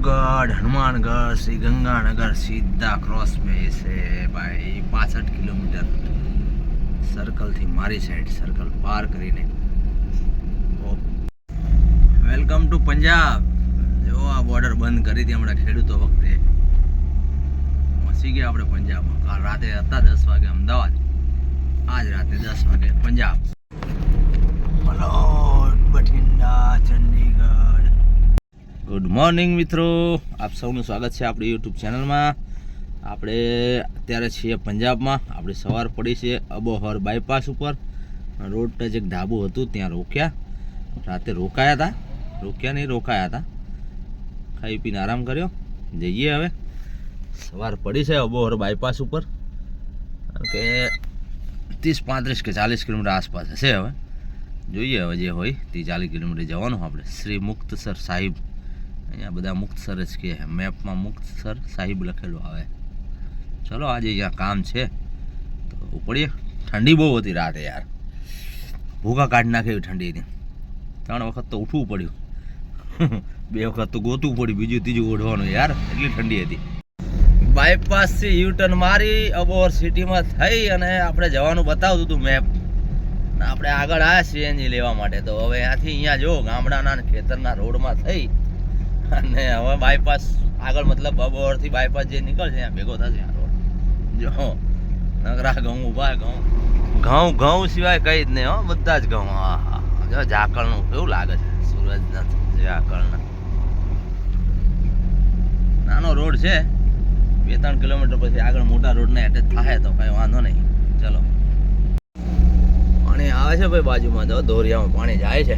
प्रतापगढ़, हनुमानगढ़, श्री गंगानगर सीधा क्रॉस में से भाई 65 किलोमीटर सर्कल थी मारी साइड सर्कल पार करीने वेलकम टू पंजाब। जो आ बॉर्डर बंद करी थी हमारा खेडूतो वखते पहुंची गया अपने पंजाब में। काल राते था 10 वागे अमदावाद, आज राते 10 वागे पंजाब। बठिंडा चंडीगढ़। गुड मॉर्निंग मित्रों, आप સૌનું સ્વાગત છે આપણી યુટ્યુબ ચેનલમાં। આપણે અત્યારે છીએ પંજાબમાં। આપણી સવાર પડી છે અબોહર બાયપાસ ઉપર। રોડ ટચ એક ઢાબુ હતું ત્યાં રોક્યા, રાતે રોકાયા હતા, ખાઈ પીને આરામ કર્યો। જઈએ હવે, સવાર પડી છે અબોહર બાયપાસ ઉપર કે 30-35 કે 40 કિલોમીટર આસપાસ હશે। હવે જોઈએ, હવે જે હોય 30-40 કિલોમીટર જવાનું આપણે। શ્રી મુક્તસર સાહિબ, અહીંયા બધા મુક્તસર જ કહે, મેપમાં મુક્તસર સાહિબ લખેલું આવે। ચલો આજે અહીંયા કામ છે તો ઉપડીએ। ઠંડી બહુ હતી રાતે યાર, ભૂખા કાઢી નાખે એવી ઠંડી હતી। 3 વખત તો ઉઠવું પડ્યું, 2 વખત તો ગોતવું પડ્યું, બીજું ત્રીજું ઓઢવાનું યાર, એટલી ઠંડી હતી। બાયપાસથી યુટર્ન મારી અબોહર સિટીમાં થઈ અને આપણે જવાનું બતાવતું હતું મેપ। આપણે આગળ આવ્યા સીએનજી લેવા માટે, તો હવે અહીંયાથી અહીંયા જો ગામડાના ખેતરના રોડમાં થઈ અને હવે બાયપાસ આગળ, મતલબ અબોહરથી બાયપાસ જે નીકળશે ત્યાં ભેગો થશે આ રોડ। જો નગરા ઘઉં ઊભા, ઘઉં સિવાય કંઈ જ નહીં હો, બધા જ ઘઉં। હા હા, જો ઝાકળનું કેવું લાગે છે, સૂરજના ઝાકળના। નાનો રોડ છે, 2-3 કિલોમીટર પછી આગળ મોટા રોડને એટેચ થાય તો કંઈ વાંધો નહીં। ચલો, પાણી આવે છે ભાઈ બાજુમાં, તો દોરિયામાં પાણી જાય છે।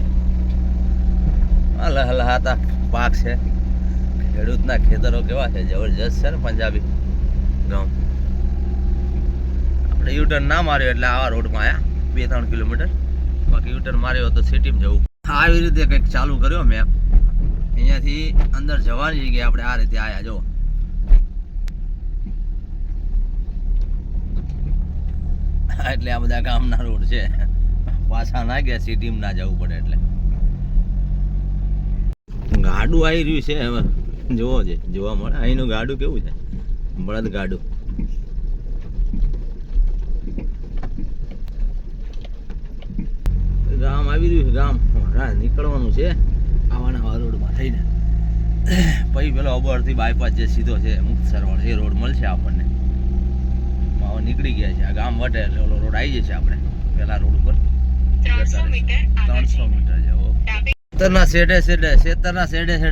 લહલહાતા પાક છે, ખેડૂતના ખેતરો કેવા છે, જબરજસ્ત છે ને પંજાબી ગામ। આપણે યુટર્ન ના માર્યો એટલે આવા રોડમાં આવ્યા 2-3 કિલોમીટર, બાકી યુટર્ન માર્યો તો સિટીમાં જવું। આવી રીતે કંઈક ચાલુ કર્યો મેપ, અહીંયાથી અંદર જવાની જગ્યાએ આપણે આ રીતે આવ્યા। જો એટલે આ બધા ગામના રોડ છે, પાછા ના ગયા સિટીમાં ના જવું પડે એટલે। ગાડું આવી રહ્યું છે, હવે જોવો છે, જોવા મળે અહીંનું ગાડું કેવું છે, બળદ ગાડું। ગામ આવી રહ્યું છે, ગામ નીકળવાનું છે આવાના રોડમાં થઈને। પછી પેલો અબોહરથી બાયપાસ જે સીધો છે મુક્તસર વાળો, એ રોડ મળશે આપણને। નીકળી ગયા છે આ ગામ વટે એટલે ઓલો રોડ આવી જશે આપણે પેલા રોડ ઉપર 300 મીટર જેવો। ખેતરના શેડે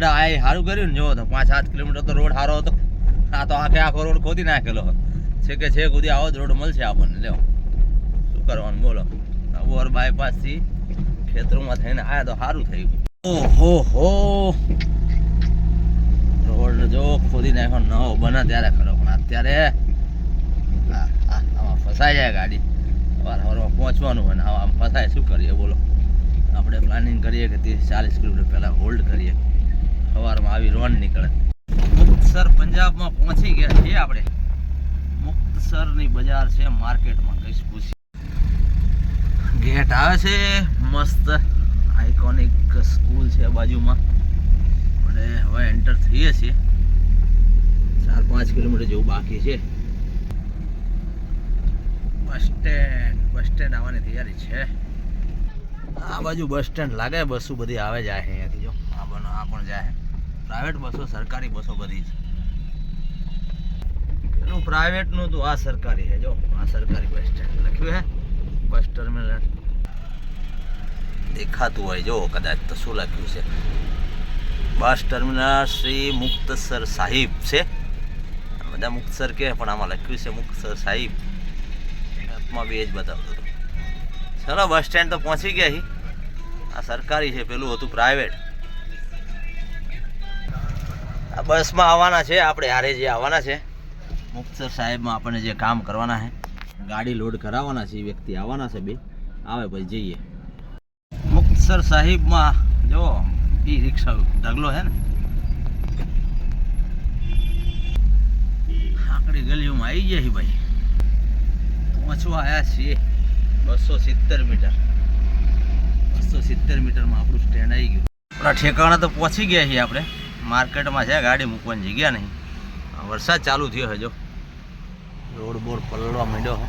આ સારું કર્યું ને, જો તો 5-7 કિલોમીટર તો રોડ સારો હતો। આ તો આખો રોડ ખોદી નાખેલો છે કે છે સુધી આવો જ રોડ મળશે આપણને। લ્યો શું કરવાનું બોલો, અબોહર બાયપાસ થી ખેતરોમાં થઈને આયા તો સારું થયું। ઓહો હો, રોડ જો ખોદી નાખ્યો નવો બને ત્યારે ખરો, પણ અત્યારે ફસાઈ જાય ગાડી। સવારમાં પહોંચવાનું હોય ને આમ ફસાય, શું કરીએ બોલો। આપણે પ્લાનિંગ કરીએ કે 30-40 કિલોમીટર પહેલાં હોલ્ડ કરીએ, સવારમાં આવી રોન નીકળે। મુક્તસર પંજાબમાં પહોંચી ગયા છીએ આપણે। મુક્તસરની બજાર છે, માર્કેટમાં કઈ પૂછી ગેટ આવે છે મસ્ત, આઇકોનિક સ્કૂલ છે બાજુમાં। અને હવે એન્ટર થઈએ છીએ, 4-5 કિલોમીટર જેવું બાકી છે। બસ સ્ટેન્ડ આવવાની તૈયારી છે। આ બાજુ બસ સ્ટેન્ડ લાગે, બસો બધી આવે જાય અહીંયાથી। જો આ પણ જાય, પ્રાઇવેટ બસો, સરકારી બસો બધી છે। પેલું પ્રાઇવેટનું તો આ સરકારી છે। જો આ સરકારી બસ સ્ટેન્ડ લખ્યું છે, બસ ટર્મિનલ દેખાતું હોય, જો કદાચ તો શું લખ્યું છે, બસ ટર્મિનલ શ્રી મુક્તસર સાહિબ છે। બધા મુક્તસર કે પણ આમાં લખ્યું છે મુક્તસર સાહિબ, માં બી એ જ બતાવતું હતું। ચલો બસ સ્ટેન્ડ તો પહોંચી ગયા છીએ। આ સરકારી છે, પેલું હતું પ્રાઇવેટ। આ બસમાં આવવાના છે આપણે, હારે જે આવવાના છે મુક્તસર સાહેબમાં, આપણને જે કામ કરવાના છે, ગાડી લોડ કરાવવાના છે, એ વ્યક્તિ આવવાના છે, 2 આવે પછી જઈએ મુક્તસર સાહિબમાં। જો એ રિક્ષા ઢગલો છે ને, આકડી ગલીઓમાં આવી જાય ભાઈ। પહોંચવા આવ્યા છીએ 270 મીટર, 270 મીટરમાં આપણું સ્ટેન્ડ આવી ગયું। આપણા ઠેકાણા તો પહોંચી ગયા છીએ આપણે। માર્કેટમાં છે ગાડી મૂકવાની જગ્યા નહીં. વરસાદ ચાલુ થયો છે જો રોડ બોર્ડ પલળવા માંડ્યો છે.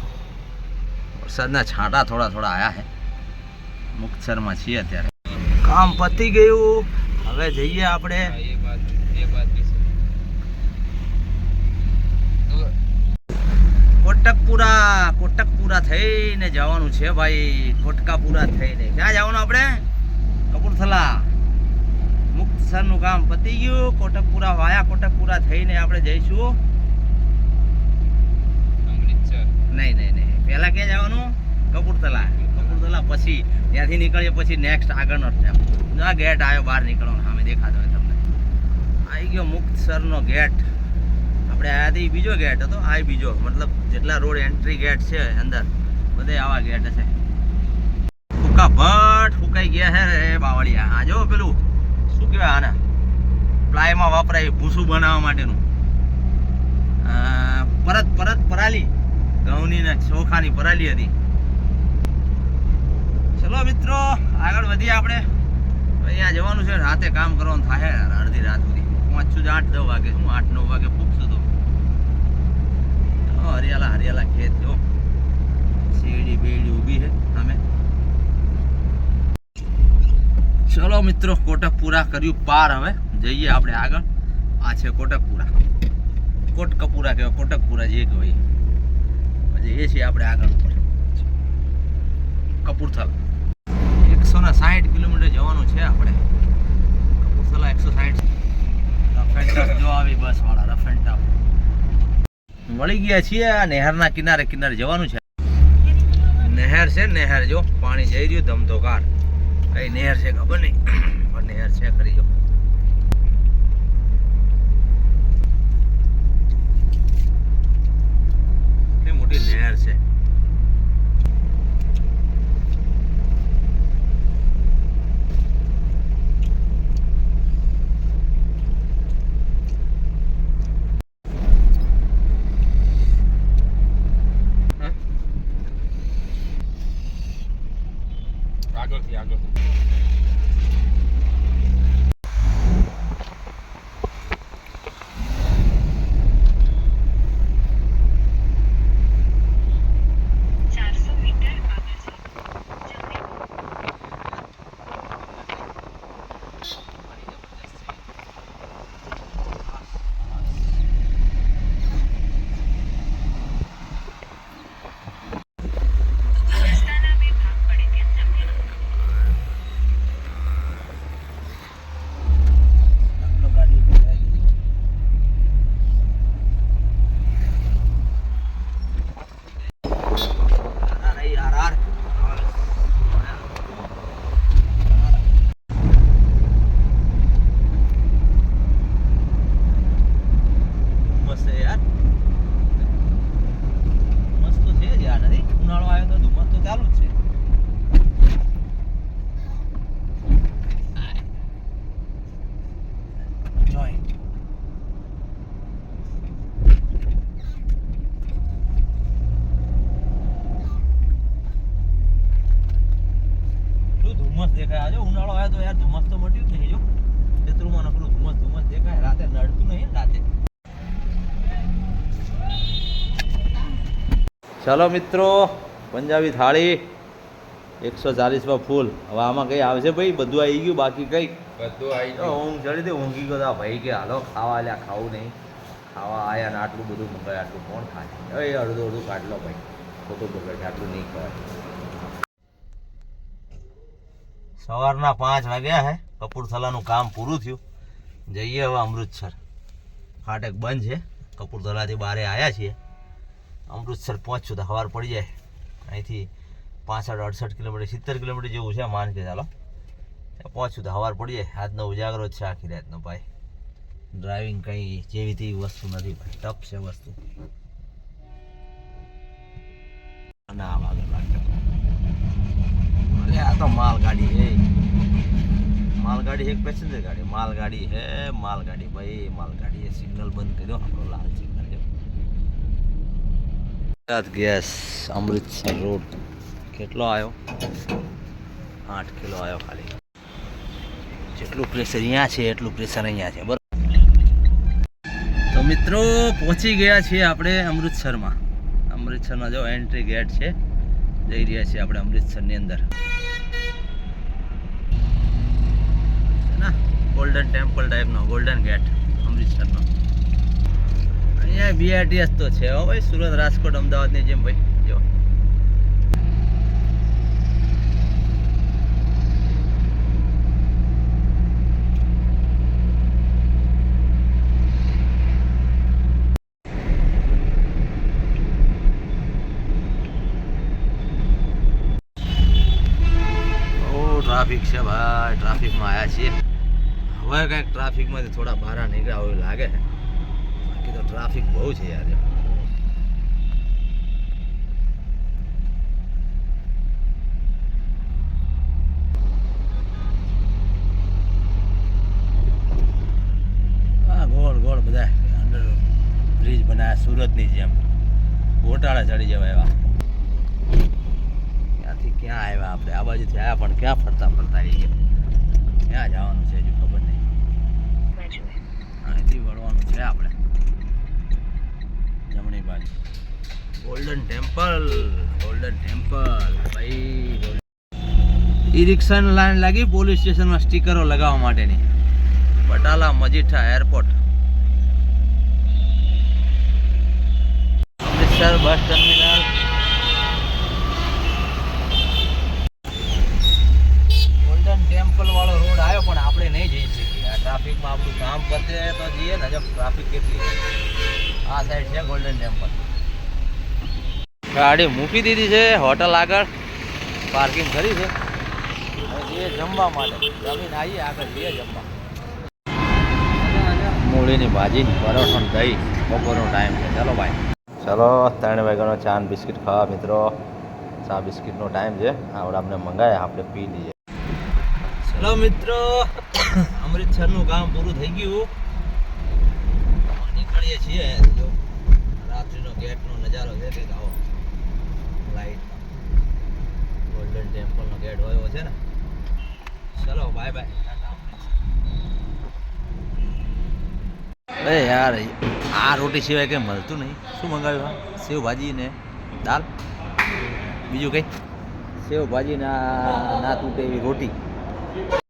વરસાદના છાંટા થોડા થોડા આવ્યા છે. મુક્તસરમાં છીએ અત્યારે. કામ પતી ગયું. હવે જઈએ આપણે કોટકપુરા થઈને જવાનું છે ભાઈ. કોટકાપુરા થઈને ક્યાં જવાનું આપણે? કપૂરથલા. મુક્તસરનું કામ પતી ગયું. કોટકપુરા વાયા કોટકપુરા થઈને આપણે જઈશું નહીં પહેલા ક્યાં જવાનું? કપૂરથલા. કપૂરથલા પછી ત્યાંથી નીકળીએ પછી નેક્સ્ટ આગળનો સ્ટેપ. આ ગેટ આવ્યો બહાર નીકળવાનો સામે દેખાતો હોય તમને. આવી ગયો મુક્તસરનો ગેટ. આપણે આવ્યા હતી બીજો ગેટ હતો. આ બીજો મતલબ જેટલા રોડ એન્ટ્રી ગેટ છે અંદર બધે આવા ગેટ છે. ફૂકા ભટ ફૂકાઈ ગયા છે રે બાવળિયા. આ જો પેલું શું કહેવાય આને પ્લાયમાં વાપરાય ભૂસું બનાવવા માટેનું પરત પરાલી ઘઉંની ને ચોખાની પરાલી હતી. ચલો મિત્રો આગળ વધીએ આપણે. અહીંયા જવાનું છે. રાતે કામ કરવાનું થાય અડધી રાત સુધી. પહોંચશું 8-9 વાગે. શું 8-9 વાગે પૂછશું તો હરિયાળા ખેત જો શેરડી બેરડી ઊભી છે સામે. ચલો મિત્રો કોટકપુરા કર્યું પાર. હવે જઈએ આપણે આગળ. આ છે કોટકપુરા. કોટકપુરા કહેવાય કોટકપુરા જે કહેવાય. પછી એ છે આપણે આગળ ઉપર કપૂરથલા. 160 કિલોમીટર જવાનું છે આપણે. કપૂરથલા 160. રફ એન્ડ ટફ જો આવી બસ વાળા રફ એન્ડ ટફ. મળી ગયા છીએ આ નહેરના કિનારે જવાનું છે. નહેર છે નહેર જો પાણી જઈ રહ્યું ધમધોકાર. કઈ નહેર છે ખબર નહીં પણ નહેર છે ખરી જો. મોટી નહેર છે. આગળ દેખાય. આજે ઉનાળો આવ્યો તો યાર ધુમ્મસ તો મટ્યું જ નહીં. જો ખેતરોમાં નકરું ધુમ્મસ દેખાય. રાતે નડતું નહીં રાતે. ચલો મિત્રો પંજાબી થાળી 140 ફૂલ. હવે આમાં કઈ આવશે ભાઈ? બધું આવી ગયું બાકી કઈ બધું આવી ગયું. ઊંઘ ચડી હતી. ઊંઘી ગયો ભાઈ કે હાલો ખાવા લ્યા. ખાવું નહીં. ખાવા આયા ને આટલું બધું મંગાય. આટલું કોણ ખાય? એ અડધું કાઢ લો ભાઈ. ખોટું બગડે. આટલું નહીં ખવાય. સવારના 5 વાગ્યા હે. કપૂરથલાનું કામ પૂરું થયું. જઈએ હવે અમૃતસર. ફાટક બંધ છે. કપૂરથલાથી બારે આવ્યા છીએ. અમૃતસર પહોંચશું તો સવાર પડી જાય. અહીંથી 65-68 કિલોમીટર 70 કિલોમીટર જેવું છે માન કે ચાલો. પહોંચશું તો સવાર પડી જાય. આજનો ઉજાગરો જ છે આખી રાતનો ભાઈ. ડ્રાઇવિંગ કંઈ જેવી તેવી વસ્તુ નથી ભાઈ. ટફ છે વસ્તુ. ના આગળ લાગે. આ તો માલગાડી હે. मालगाड़ी है, एक पैसेंजर गाड़ी मालगाड़ी है, मालगाड़ी भाई मालगाड़ी है। सिग्नल बंद करो हमरो लाल सिग्नल है। गैस अमृतसर रोड કેટલો આવ્યો 8 કિલો આવ્યો ખાલી। જેટલું પ્રેશર અહીંયા છે એટલું પ્રેશર અહીંયા છે બરાબર। મિત્રો પહોંચી ગયા છીએ આપણે અમૃતસરમાં. અમૃતસરમાં જો એન્ટ્રી ગેટ છે, જઈ રહ્યા છીએ આપણે અમૃતસરની અંદર. ગોલ્ડન ટેમ્પલ ટાઈપનો ગોલ્ડન ગેટ અમૃતસરનો. અહીંયા બીઆરટીએસ તો છે હો ભાઈ, સુરત, રાજકોટ, અમદાવાદની જેમ ભાઈ. જો ટ્રાફિક છે ભાઈ, ટ્રાફિકમાં આવ્યા છીએ. હવે કંઈક ટ્રાફિકમાંથી થોડા બહાર નીકળ્યા હોય લાગે છે, બાકી તો ટ્રાફિક બહુ છે યાર. હા ગોળ ગોળ બધા અંડર બ્રિજ બનાવ્યા સુરતની જેમ, ગોટાળા ચડી જવાય એવા. ક્યાંથી ક્યાં આવ્યા આપણે? આ બાજુથી આવ્યા પણ ક્યાં ફરતા ફરતા આવી ગયા. ક્યાં જવાનું છે હજુ ખબર નહીં. અહીંથી વળવાનું છે આપણે જમણી બાજુ. ગોલ્ડન ટેમ્પલ, ગોલ્ડન ટેમ્પલ ભાઈ. ઈ રિક્ષાની લાઈન લાગી પોલીસ સ્ટેશનમાં સ્ટીકરો લગાવવા માટેની. બટાલા મજીઠા એરપોર્ટ, અમૃતસર બસ ટર્મિનલ. ટેમ્પલ વાળો રોડ આવ્યો પણ આપણે નહીં જઈ શકીએ. આ ટ્રાફિકમાં આપણું કામ પતે તો જઈએ ને. જો ટ્રાફિક કેટલી છે. આ સાઈડ છે ગોલ્ડન ટેમ્પલ. ગાડી મૂકી દીધી છે હોટલ આગળ, પાર્કિંગ કરી છે. હવે જઈએ જમવા માટે. જમીને આવીએ આગળ જઈએ જમવા. મૂળીની ભાજી, પરોઠો, દહીં. બપોરનો ટાઈમ છે. ચાલો ભાઈ, ચલો 3 વાગ્યાનો ચા ને બિસ્કિટ ખાવા મિત્રો. ચા બિસ્કિટનો ટાઈમ છે. આવડે અમને મંગાયા, આપણે પી લઈએ. ચલો મિત્રો, અમૃતસરનું કામ પૂરું થઈ ગયું. નીકળીએ છીએ. જો રાત્રિનો ગેટનો નજારો છે કંઈક આવો. લાઈટ ગોલ્ડન ટેમ્પલનો ગેટ હોય છે ને. ચલો બાય બાય. અરે યાર, આ રોટી સિવાય કંઈ મળતું નહીં. શું મંગાવ્યું? સેવ ભાજી ને દાલ, બીજું કંઈ? સેવ ભાજી ના તૂટે એવી રોટી.